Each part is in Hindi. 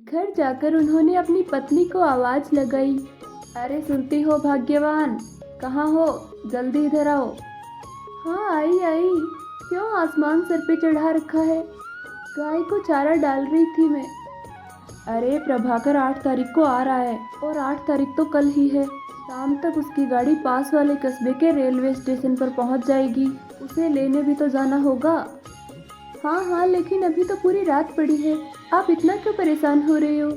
घर जाकर उन्होंने अपनी पत्नी को आवाज लगाई, अरे सुनती हो भाग्यवान, कहाँ हो, जल्दी इधर आओ। हाँ आई आई, क्यों आसमान सर पे चढ़ा रखा है? गाय को चारा डाल रही थी मैं। अरे प्रभाकर 8 तारीख को आ रहा है और 8 तारीख तो कल ही है। शाम तक उसकी गाड़ी पास वाले कस्बे के रेलवे स्टेशन पर पहुंच जाएगी। उसे लेने भी तो जाना होगा। हाँ हाँ, लेकिन अभी तो पूरी रात पड़ी है, आप इतना क्यों परेशान हो रहे हो?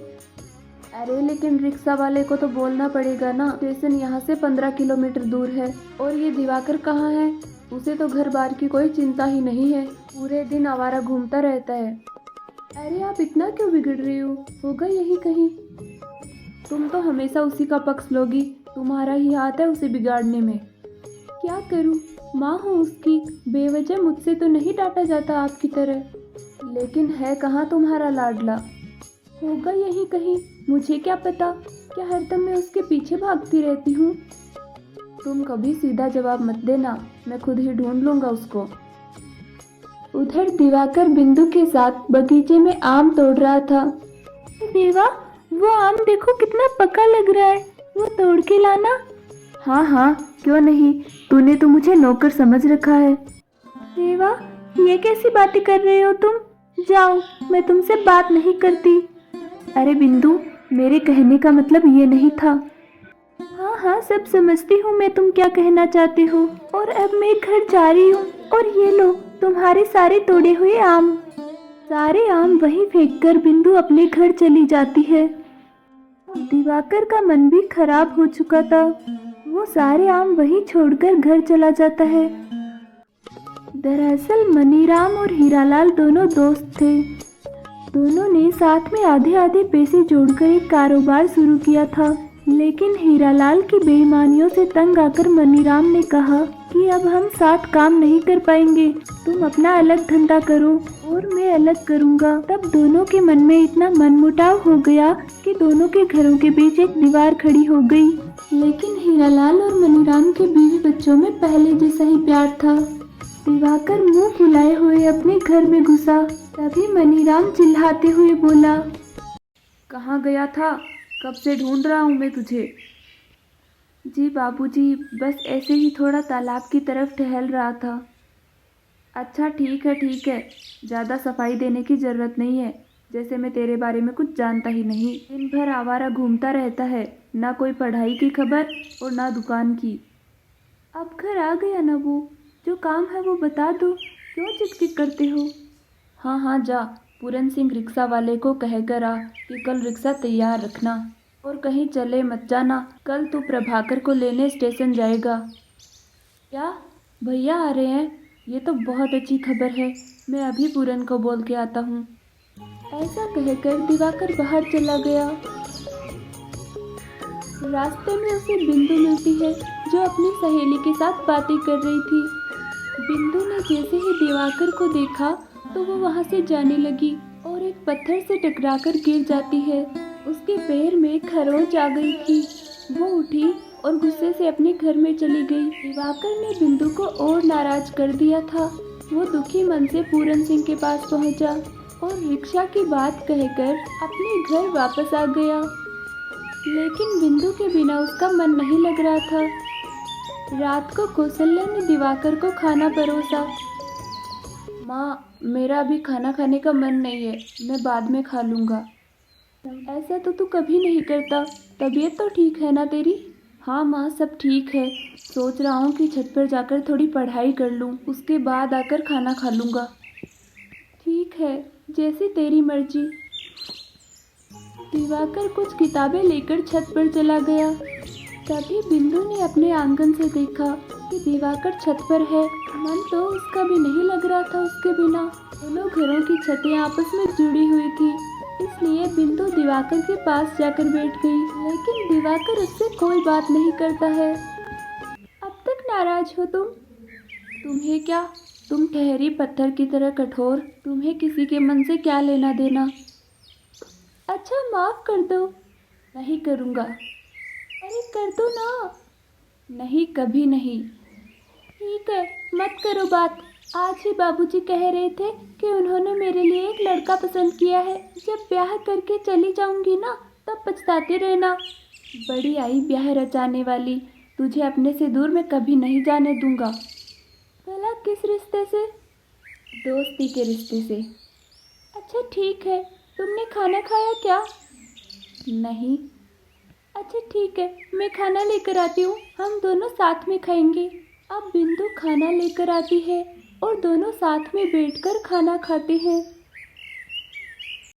अरे लेकिन रिक्शा वाले को तो बोलना पड़ेगा ना, स्टेशन यहाँ से 15 किलोमीटर दूर है। और ये दिवाकर कहाँ है? उसे तो घर बार की कोई चिंता ही नहीं है, पूरे दिन आवारा घूमता रहता है। अरे आप इतना क्यों बिगड़ रहे हो? होगा यही कहीं। तुम तो हमेशा उसी का पक्ष लोगी, तुम्हारा ही हाथ है उसे बिगाड़ने में। क्या करूं, माँ हूँ उसकी, बेवजह मुझसे तो नहीं डांटा जाता आपकी तरह। लेकिन है कहाँ तुम्हारा लाडला? होगा यही कहीं, मुझे क्या पता, क्या हरदम मैं उसके पीछे भागती रहती हूँ। तुम कभी सीधा जवाब मत देना, मैं खुद ही ढूंढ लूंगा उसको। उधर दिवाकर बिंदु के साथ बगीचे में आम तोड़ रहा था। देवा, वो आम देखो कितना पका लग रहा है, वो तोड़ के लाना। हाँ हाँ, क्यों नहीं, तूने तो मुझे नौकर समझ रखा है। देवा, ये कैसी बातें कर रहे हो तुम? जाओ, मैं तुमसे बात नहीं करती। अरे बिंदु, मेरे कहने का मतलब ये नहीं था। हाँ हाँ, सब समझती हूँ मैं तुम क्या कहना चाहते हो। और अब मैं घर जा रही हूँ, और ये लो तुम्हारे सारे तोड़े हुए आम। सारे आम वहीं फेंककर बिंदु अपने घर चली जाती है। दिवाकर का मन भी खराब हो चुका था, वो सारे आम वहीं छोड़कर घर चला जाता है। दरअसल मनीराम और हीरालाल दोनों दोस्त थे। दोनों ने साथ में आधे आधे पैसे जोड़कर एक कारोबार शुरू किया था। लेकिन हीरालाल की बेईमानियों से तंग आकर मनीराम ने कहा कि अब हम साथ काम नहीं कर पाएंगे, तुम अपना अलग धंधा करो और मैं अलग करूंगा। तब दोनों के मन में इतना मनमुटाव हो गया कि दोनों के घरों के बीच एक दीवार खड़ी हो गई। लेकिन हीरालाल और मनीराम के बीवी बच्चों में पहले जैसा ही प्यार था। दिवाकर मुंह फुलाए हुए अपने घर में घुसा। तभी मनीराम चिल्लाते हुए बोला, कहाँ गया था? कब से ढूंढ रहा हूँ मैं तुझे। जी बाबूजी, बस ऐसे ही थोड़ा तालाब की तरफ टहल रहा था। अच्छा ठीक है, ज़्यादा सफाई देने की ज़रूरत नहीं है, जैसे मैं तेरे बारे में कुछ जानता ही नहीं। दिन भर आवारा घूमता रहता है, ना कोई पढ़ाई की खबर और ना दुकान की। अब घर आ गया ना वो, जो काम है वो बता दो, क्यों चिक करते हो? हाँ हाँ जा, पूरन सिंह रिक्शा वाले को कहकर आ कि कल रिक्शा तैयार रखना और कहीं चले मत जाना, कल तू प्रभाकर को लेने स्टेशन जाएगा। क्या, भैया आ रहे हैं? ये तो बहुत अच्छी खबर है, मैं अभी पूरन को बोल के आता हूँ। ऐसा कहकर दिवाकर बाहर चला गया। रास्ते में उसे बिंदु मिलती है, जो अपनी सहेली के साथ बातें कर रही थी। बिंदु ने जैसे ही दिवाकर को देखा तो वो वहां से जाने लगी और एक पत्थर से टकराकर गिर जाती है। उसके पैर में खरोंच आ गई थी। वो उठी और गुस्से से अपने घर में चली गई। दिवाकर ने बिंदु को और नाराज कर दिया था। वो दुखी मन से पूरन सिंह के पास पहुंचा और रिक्शा की बात कहकर अपने घर वापस आ गया। लेकिन बिंदु के बिना उसका मन नहीं लग रहा था। रात को कौशल्या ने दिवाकर को खाना परोसा। माँ, मेरा अभी खाना खाने का मन नहीं है, मैं बाद में खा लूँगा। ऐसा तो तू कभी नहीं करता, तबीयत तो ठीक है ना तेरी? हाँ माँ, सब ठीक है, सोच रहा हूँ कि छत पर जाकर थोड़ी पढ़ाई कर लूँ, उसके बाद आकर खाना खा लूँगा। ठीक है, जैसी तेरी मर्जी। दिवाकर कुछ किताबें लेकर छत पर चला गया। तभी बिंदु ने अपने आंगन से देखा कि दिवाकर छत पर है। मन तो उसका भी नहीं लग रहा था उसके बिना। दोनों घरों की छतें आपस में जुड़ी हुई थी, इसलिए बिंदु दिवाकर के पास जाकर बैठ गई। लेकिन दिवाकर उससे कोई बात नहीं करता है। अब तक नाराज हो तुम? तुम्हें क्या, तुम ठहरी पत्थर की तरह कठोर, तुम्हें किसी के मन से क्या लेना देना। अच्छा माफ कर दो। नहीं करूँगा। अरे कर दो ना। नहीं, कभी नहीं। ठीक है, मत करो बात, आज ही बाबूजी कह रहे थे कि उन्होंने मेरे लिए एक लड़का पसंद किया है। जब ब्याह करके चली जाऊंगी ना, तब पछताते रहना। बड़ी आई ब्याह रचाने वाली, तुझे अपने से दूर मैं कभी नहीं जाने दूंगा। भला किस रिश्ते से? दोस्ती के रिश्ते से। अच्छा ठीक है, तुमने खाना खाया क्या? नहीं। अच्छा ठीक है, मैं खाना लेकर आती हूँ, हम दोनों साथ में खाएंगे। अब बिंदु खाना लेकर आती है और दोनों साथ में बैठकर खाना खाते हैं।